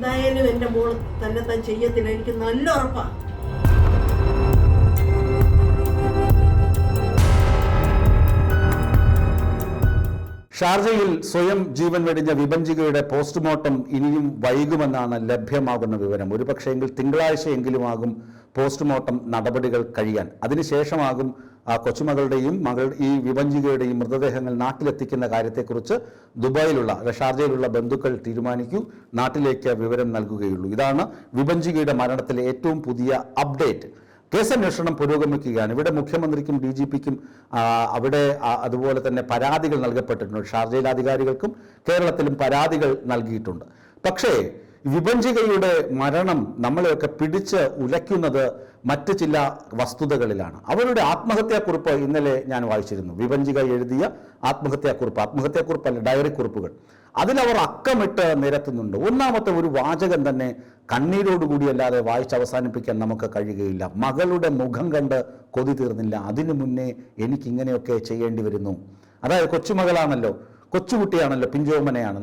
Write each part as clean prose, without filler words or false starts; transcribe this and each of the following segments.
ഇതെന്തായാലും എൻ്റെ മോൾ തന്നെത്താൻ ചെയ്യത്തില്ല, എനിക്ക് നല്ല ഉറപ്പാണ്. ഷാർജയിൽ സ്വയം ജീവൻ വെടിഞ്ഞ വിഭജികയുടെ പോസ്റ്റ്മോർട്ടം ഇനിയും വൈകുമെന്നാണ് ലഭ്യമാകുന്ന വിവരം. ഒരുപക്ഷെങ്കിൽ തിങ്കളാഴ്ചയെങ്കിലുമാകും പോസ്റ്റ്മോർട്ടം നടപടികൾ കഴിയാൻ. അതിനുശേഷമാകും ആ കൊച്ചുമകളുടെയും ഈ വിഭജികയുടെയും മൃതദേഹങ്ങൾ നാട്ടിലെത്തിക്കുന്ന കാര്യത്തെക്കുറിച്ച് ദുബായിലുള്ള ഷാർജയിലുള്ള ബന്ധുക്കൾ തീരുമാനിക്കൂ, നാട്ടിലേക്ക് വിവരം നൽകുകയുള്ളൂ. ഇതാണ് വിഭജികയുടെ മരണത്തിലെ ഏറ്റവും പുതിയ അപ്ഡേറ്റ്. കേസന്വേഷണം പുരോഗമിക്കുകയാണ്. ഇവിടെ മുഖ്യമന്ത്രിക്കും DGPക്കും അവിടെ അതുപോലെ തന്നെ പരാതികൾ നൽകപ്പെട്ടിട്ടുണ്ട്. ഷാർജയിലെ അധികാരികൾക്കും കേരളത്തിലും പരാതികൾ നൽകിയിട്ടുണ്ട്. പക്ഷേ വിഭജികയുടെ മരണം നമ്മളെയൊക്കെ പിടിച്ച് ഉലയ്ക്കുന്നത് മറ്റ് ചില വസ്തുതകളിലാണ്. അവരുടെ ആത്മഹത്യാക്കുറിപ്പ് ഇന്നലെ ഞാൻ വായിച്ചിരുന്നു. വിഭജിക എഴുതിയ ആത്മഹത്യാക്കുറിപ്പല്ല, ഡയറി കുറിപ്പുകൾ. അതിലവർ അക്കമിട്ട് നിരത്തുന്നുണ്ട്. ഒന്നാമത്തെ ഒരു വാചകം തന്നെ കണ്ണീരോടുകൂടിയല്ലാതെ വായിച്ച് അവസാനിപ്പിക്കാൻ നമുക്ക് കഴിയുകയില്ല. മകളുടെ മുഖം കണ്ട് കൊതി തീർന്നില്ല, അതിനു മുന്നേ എനിക്കിങ്ങനെയൊക്കെ ചെയ്യേണ്ടി വരുന്നു. അതായത് കൊച്ചുമകളാണല്ലോ, കൊച്ചുകുട്ടിയാണല്ലോ, പിഞ്ചോമനയാണ്,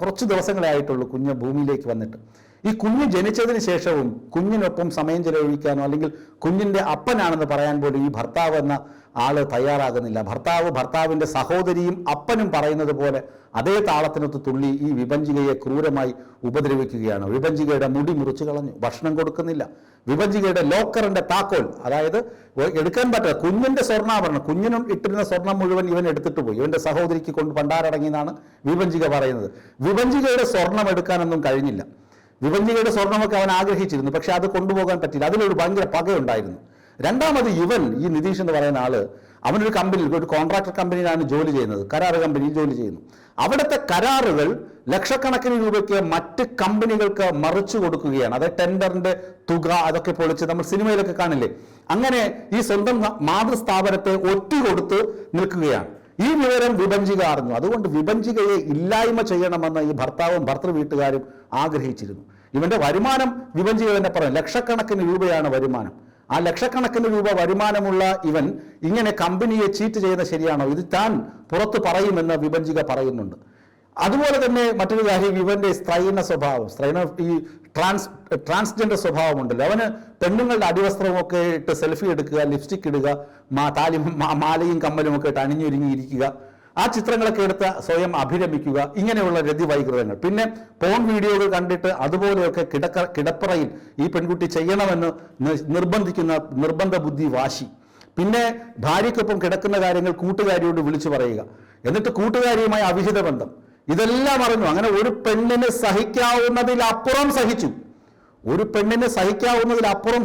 കുറച്ച് ദിവസങ്ങളെ ആയിട്ടുള്ളൂ കുഞ്ഞ് ഭൂമിയിലേക്ക് വന്നിട്ട്. ഈ കുഞ്ഞ് ജനിച്ചതിന് ശേഷവും കുഞ്ഞിനൊപ്പം സമയം ചെലവഴിക്കാനോ അല്ലെങ്കിൽ കുഞ്ഞിൻ്റെ അപ്പനാണെന്ന് പറയാൻ പോലും ഈ ഭർത്താവ് എന്ന ആള് തയ്യാറാകുന്നില്ല. ഭർത്താവിൻ്റെ സഹോദരിയും അപ്പനും പറയുന്നത് പോലെ അതേ താളത്തിനൊത്ത് തുള്ളി ഈ വിഭജികയെ ക്രൂരമായി ഉപദ്രവിക്കുകയാണ്. വിഭജികയുടെ മുടി മുറിച്ചു കളഞ്ഞു, ഭക്ഷണം കൊടുക്കുന്നില്ല. വിഭജികയുടെ ലോക്കറിന്റെ താക്കോൽ, അതായത് എടുക്കാൻ പറ്റില്ല, കുഞ്ഞിന്റെ സ്വർണ്ണാഭരണം, കുഞ്ഞിനും ഇട്ടിരുന്ന സ്വർണം മുഴുവൻ ഇവൻ എടുത്തിട്ട് പോയി. ഇവന്റെ സഹോദരിക്ക് കൊണ്ട് പണ്ടാരടങ്ങിയെന്നാണ് വിഭജിക പറയുന്നത്. വിഭജികയുടെ സ്വർണം എടുക്കാനൊന്നും കഴിഞ്ഞില്ല. വിഭജികയുടെ സ്വർണ്ണമൊക്കെ അവൻ ആഗ്രഹിച്ചിരുന്നു, പക്ഷെ അത് കൊണ്ടുപോകാൻ പറ്റില്ല. അതിലൊരു ഭയങ്കര പകയുണ്ടായിരുന്നു. രണ്ടാമത് ഈ നിതീഷ് എന്ന് പറയുന്ന ആള് അവനൊരു കമ്പനിയിൽ, ഒരു കോൺട്രാക്ടർ കമ്പനിയിലാണ് ജോലി ചെയ്യുന്നത്, കരാറ് കമ്പനിയിൽ ജോലി ചെയ്യുന്നു. അവിടുത്തെ കരാറുകൾ ലക്ഷക്കണക്കിന് രൂപയ്ക്ക് മറ്റ് കമ്പനികൾക്ക് മറിച്ചു കൊടുക്കുകയാണ്. അതായത് ടെൻഡറിന്റെ തുക അതൊക്കെ പൊളിച്ച് നമ്മൾ സിനിമയിലൊക്കെ കാണില്ലേ, അങ്ങനെ ഈ സ്വന്തം മാതൃസ്ഥാപനത്തെ ഒറ്റുകൊടുത്ത് നിൽക്കുകയാണ്. ഈ വിവരം വിഭജിക അറിഞ്ഞു. അതുകൊണ്ട് വിഭജികയെ ഇല്ലായ്മ ചെയ്യണമെന്ന് ഈ ഭർത്താവും ഭർത്തൃ വീട്ടുകാരും ആഗ്രഹിച്ചിരുന്നു. ഇവന്റെ വരുമാനം വിഭജിക തന്നെ പറയും, ലക്ഷക്കണക്കിന് രൂപയാണ് വരുമാനം. ആ ലക്ഷക്കണക്കിന് രൂപ വരുമാനമുള്ള ഇവൻ ഇങ്ങനെ കമ്പനിയെ ചീറ്റ് ചെയ്യുന്നത് ശരിയാണോ? ഇത് താൻ പുറത്തു പറയുമെന്ന് വിഭജിക പറയുന്നുണ്ട്. അതുപോലെ തന്നെ മറ്റൊരു കാര്യം, ഇവന്റെ സ്ത്രൈണ സ്വഭാവം, ഈ ട്രാൻസ്ജെൻഡർ സ്വഭാവമുണ്ടല്ലോ. അവന് പെണ്ണുങ്ങളുടെ അടിവസ്ത്രമൊക്കെ ഇട്ട് സെൽഫി എടുക്കുക, ലിപ്സ്റ്റിക് ഇടുക, മാലയും കമ്മലും ഒക്കെ ഇട്ട് അണിഞ്ഞൊരുങ്ങിയിരിക്കുക, ആ ചിത്രങ്ങളൊക്കെ എടുത്ത് സ്വയം അഭിരമിക്കുക, ഇങ്ങനെയുള്ള രതിവൈകൃതങ്ങൾ. പിന്നെ പോൺ വീഡിയോകൾ കണ്ടിട്ട് അതുപോലെയൊക്കെ കിടപ്പറയിൽ ഈ പെൺകുട്ടി ചെയ്യണമെന്ന് നിർബന്ധ ബുദ്ധി, വാശി. പിന്നെ ഭാര്യയ്ക്കൊപ്പം കിടക്കുന്ന കാര്യങ്ങൾ കൂട്ടുകാരിയോട് വിളിച്ചു പറയുക, എന്നിട്ട് കൂട്ടുകാരിയുമായി അവിഹിത ബന്ധം, ഇതെല്ലാം അറിഞ്ഞു. അങ്ങനെ ഒരു പെണ്ണിന് സഹിക്കാവുന്നതിലപ്പുറം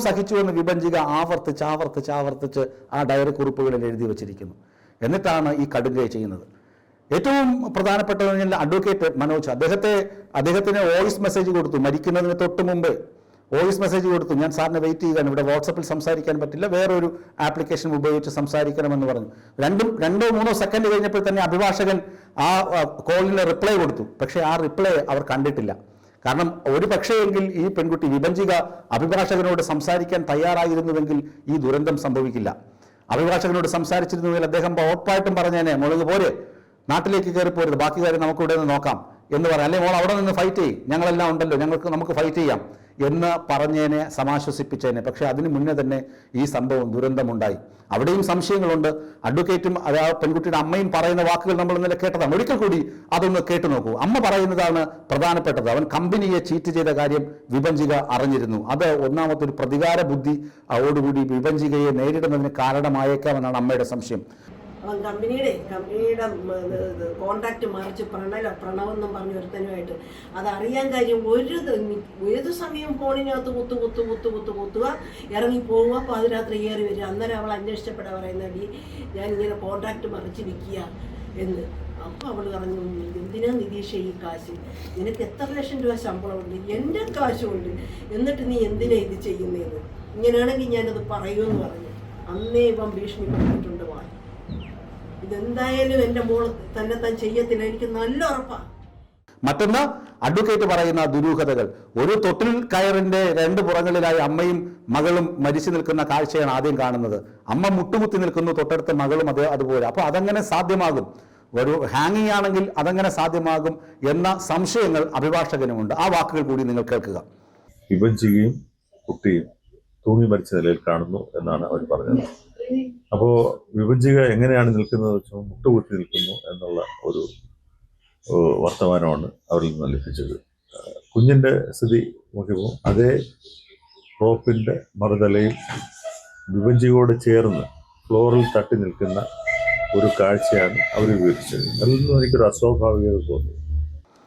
സഹിച്ചു എന്ന് വിഭജിക ആവർത്തിച്ച് ആ ഡയറി കുറിപ്പുകളിൽ എഴുതി വച്ചിരിക്കുന്നു. എന്നിട്ടാണ് ഈ കടുങ്കൈ ചെയ്യുന്നത്. ഏറ്റവും പ്രധാനപ്പെട്ടത് അഡ്വക്കേറ്റ് മനോജ്, അദ്ദേഹത്തിന് വോയിസ് മെസ്സേജ് കൊടുത്തു. മരിക്കുന്നതിന് തൊട്ട് മുമ്പ് വോയിസ് മെസ്സേജ് കൊടുത്തു, ഞാൻ സാറിനെ വെയിറ്റ് ചെയ്യുകയാണ്, ഇവിടെ വാട്സപ്പിൽ സംസാരിക്കാൻ പറ്റില്ല, വേറൊരു ആപ്ലിക്കേഷൻ ഉപയോഗിച്ച് സംസാരിക്കണമെന്ന് പറഞ്ഞു. 2-3 സെക്കൻഡ് കഴിഞ്ഞപ്പോൾ തന്നെ അഭിഭാഷകൻ ആ കോളിന് റിപ്ലൈ കൊടുത്തു. പക്ഷേ ആ റിപ്ലൈ അവർ കണ്ടിട്ടില്ല. കാരണം ഒരു പക്ഷേയെങ്കിൽ ഈ പെൺകുട്ടി വിഭജിക അഭിഭാഷകനോട് സംസാരിക്കാൻ തയ്യാറായിരുന്നുവെങ്കിൽ ഈ ദുരന്തം സംഭവിക്കില്ല. അഭിഭാഷകനോട് സംസാരിച്ചിരുന്നുവെങ്കിൽ അദ്ദേഹം ഉറപ്പായിട്ടും പറഞ്ഞേനെ, മുളക് പോരെ, നാട്ടിലേക്ക് കയറി പോരുത്, ബാക്കി കാര്യം നമുക്ക് ഇവിടെ നിന്ന് നോക്കാം എന്ന് പറയാം, അല്ലെ മോൾ അവിടെ നിന്ന് ഫൈറ്റ് ചെയ്യും, ഞങ്ങളെല്ലാം ഉണ്ടല്ലോ, നമുക്ക് ഫൈറ്റ് ചെയ്യാം എന്ന് പറഞ്ഞേനെ, സമാശ്വസിപ്പിച്ചേനെ. പക്ഷെ അതിന് മുന്നേ തന്നെ ഈ സംഭവം, ദുരന്തമുണ്ടായി. അവിടെയും സംശയങ്ങളുണ്ട്. അഡ്വക്കേറ്റും ആ പെൺകുട്ടിയുടെ അമ്മയും പറയുന്ന വാക്കുകൾ നമ്മൾ ഇന്നലെ കേട്ടതാണ്. ഒരിക്കൽ കൂടി അതൊന്ന് കേട്ടു നോക്കൂ. അമ്മ പറയുന്നതാണ് പ്രധാനപ്പെട്ടത്. അവൻ കമ്പനിയെ ചീറ്റ് ചെയ്ത കാര്യം വിഭജിക അറിഞ്ഞിരുന്നു. അത് ഒന്നാമത്തെ ഒരു പ്രതികാര ബുദ്ധി ഓടുകൂടി വിഭജികയെ നേരിടുന്നതിന് കാരണമായേക്കാമെന്നാണ് അമ്മയുടെ സംശയം. അവൻ കമ്പനിയുടെ കോൺട്രാക്ട് മറിച്ച് പ്രണവെന്നും പറഞ്ഞ ഒരുത്തനുമായിട്ട് അതറിയാൻ കാര്യം ഏത് സമയം ഫോണിനകത്ത് കുത്തുക, ഇറങ്ങി പോവുക, പാതിരാത്രി കയറി വരിക. അന്നേരം അവൾ അന്വേഷിച്ചപ്പെടാൻ പറയുന്നത്, ഞാനിങ്ങനെ കോൺട്രാക്ട് മറിച്ച് വിൽക്കുക എന്ന്. അപ്പോൾ അവൾ പറഞ്ഞു, എന്തിനാ നിതീഷ ഈ കാശ്, നിനക്ക് എത്ര ലക്ഷം രൂപ ശമ്പളമുണ്ട്, എൻ്റെ കാശുണ്ട്, എന്നിട്ട് നീ എന്തിനാ ഇത് ചെയ്യുന്നതെന്ന്, ഇങ്ങനെയാണെങ്കിൽ ഞാനത് പറയുമെന്ന് പറഞ്ഞു. അന്നേ ഇവൻ ഭീഷണിപ്പെടുത്തിയിട്ടുണ്ട്. ഇതെന്തായാലും എൻ്റെ മോൾ തന്നെത്താൻ ചെയ്യത്തില്ല, എനിക്ക് നല്ല ഉറപ്പാണ്. മറ്റൊന്ന്, അഡ്വക്കേറ്റ് പറയുന്ന ദുരൂഹതകൾ. ഒരു തൊട്ടിൽ കയറിന്റെ 2 പുറങ്ങളിലായി അമ്മയും മകളും മരിച്ചു നിൽക്കുന്ന കാഴ്ചയാണ് ആദ്യം കാണുന്നത്. അമ്മ മുട്ടുകുത്തി നിൽക്കുന്നു, തൊട്ടടുത്ത മകളും അതുപോലെ. അപ്പോൾ അതെങ്ങനെ സാധ്യമാകും? ഒരു ഹാങ്ങിങ് ആണെങ്കിൽ അതെങ്ങനെ സാധ്യമാകും എന്ന സംശയങ്ങൾ അഭിഭാഷകനുമുണ്ട്. ആ വാക്കുകൾ കൂടി നിങ്ങൾ കേൾക്കുക. വിഭജിക്കുകയും കുട്ടിയും തൂങ്ങി മരിച്ച നിലയിൽ കാണുന്നു എന്നാണ് അവർ പറഞ്ഞത്. അപ്പോൾ വിഭജിക എങ്ങനെയാണ് നിൽക്കുന്നത് വെച്ചാൽ മുട്ടുകുത്തി നിൽക്കുന്നു എന്നുള്ള ഒരു വർത്തമാനമാണ് അവരിൽ നിന്ന് ലഭിച്ചത്. കുഞ്ഞിൻ്റെ സ്ഥിതി നോക്കിയപ്പോൾ അതേ റോപ്പിൻ്റെ മറുതലയിൽ വിഭജികയോട് ചേർന്ന് ഫ്ലോറിൽ തട്ടി നിൽക്കുന്ന ഒരു കാഴ്ചയാണ് അവർ വിവരിച്ചത്. അതിൽ നിന്നും എനിക്കൊരു അസ്വാഭാവികത തോന്നി.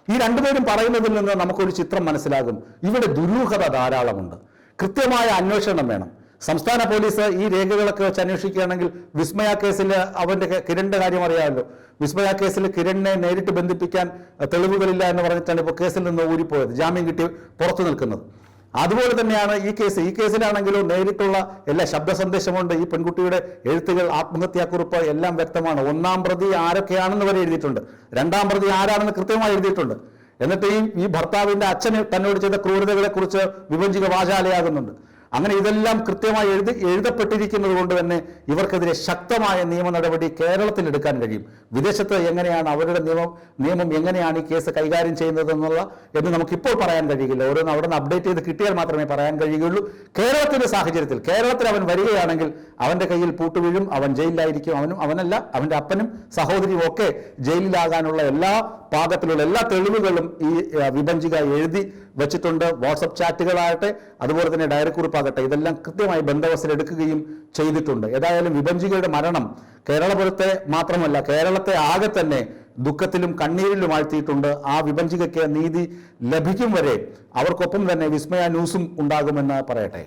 ഈ രണ്ടുപേരും പറയുന്നതിൽ നിന്ന് നമുക്കൊരു ചിത്രം മനസ്സിലാകും. ഇവിടെ ദുരൂഹത ധാരാളമുണ്ട്. കൃത്യമായ അന്വേഷണം വേണം. സംസ്ഥാന പോലീസ് ഈ രേഖകളൊക്കെ വെച്ച് അന്വേഷിക്കുകയാണെങ്കിൽ വിസ്മയ കേസിൽ കിരണിന്റെ കാര്യം അറിയാമല്ലോ. വിസ്മയ കേസിൽ കിരണിനെ നേരിട്ട് ബന്ധിപ്പിക്കാൻ തെളിവുകളില്ല എന്ന് പറഞ്ഞിട്ടാണ് ഇപ്പോൾ കേസിൽ നിന്ന് ഊരിപ്പോയത്, ജാമ്യം കിട്ടി പുറത്തു നിൽക്കുന്നത്. അതുപോലെ തന്നെയാണ് ഈ കേസ്. ഈ കേസിലാണെങ്കിലും നേരിട്ടുള്ള എല്ലാ ശബ്ദ സന്ദേശമുണ്ട്. ഈ പെൺകുട്ടിയുടെ എഴുത്തുകൾ, ആത്മഹത്യാക്കുറിപ്പ് എല്ലാം വ്യക്തമാണ്. 1-ാം പ്രതി ആരൊക്കെയാണെന്ന് വരെ എഴുതിയിട്ടുണ്ട്. 2-ാം പ്രതി ആരാണെന്ന് കൃത്യമായി എഴുതിയിട്ടുണ്ട്. എന്നിട്ട് ഈ ഭർത്താവിന്റെ അച്ഛന് തന്നോട് ചെയ്ത ക്രൂരതകളെ കുറിച്ച് വിഭജിക വാചാലയാകുന്നുണ്ട്. അങ്ങനെ ഇതെല്ലാം കൃത്യമായി എഴുതപ്പെട്ടിരിക്കുന്നത് കൊണ്ട് തന്നെ ഇവർക്കെതിരെ ശക്തമായ നിയമ നടപടി കേരളത്തിൽ എടുക്കാൻ കഴിയും. വിദേശത്ത് എങ്ങനെയാണ് അവരുടെ നിയമം എങ്ങനെയാണ് ഈ കേസ് കൈകാര്യം ചെയ്യുന്നത് എന്ന് നമുക്കിപ്പോൾ പറയാൻ കഴിയില്ല. ഓരോന്ന് അവിടെ നിന്ന് അപ്ഡേറ്റ് ചെയ്ത് കിട്ടിയാൽ മാത്രമേ പറയാൻ കഴിയുകയുള്ളൂ. കേരളത്തിന്റെ സാഹചര്യത്തിൽ കേരളത്തിൽ അവൻ വരികയാണെങ്കിൽ അവന്റെ കയ്യിൽ പൂട്ടുവീഴും, അവൻ ജയിലിലായിരിക്കും. അവനല്ല, അവന്റെ അപ്പനും സഹോദരിയും ഒക്കെ ജയിലിലാകാനുള്ള എല്ലാ പാകത്തിലുള്ള എല്ലാ തെളിവുകളും ഈ വിഭജിക എഴുതി വെച്ചിട്ടുണ്ട്. വാട്സപ്പ് ചാറ്റുകളാകട്ടെ, അതുപോലെ തന്നെ ഡയറി കുറിപ്പാകട്ടെ, ഇതെല്ലാം കൃത്യമായി ബന്ദോബസ്തിലെടുക്കുകയും ചെയ്തിട്ടുണ്ട്. ഏതായാലും വിഭജികയുടെ മരണം കേരളപുരത്തെ മാത്രമല്ല, കേരളത്തെ ആകെ തന്നെ ദുഃഖത്തിലും കണ്ണീരിലും ആഴ്ത്തിയിട്ടുണ്ട്. ആ വിഭജികയ്ക്ക് നീതി ലഭിക്കും വരെ അവർക്കൊപ്പം തന്നെ വിസ്മയ ന്യൂസും ഉണ്ടാകുമെന്ന് പറയട്ടെ.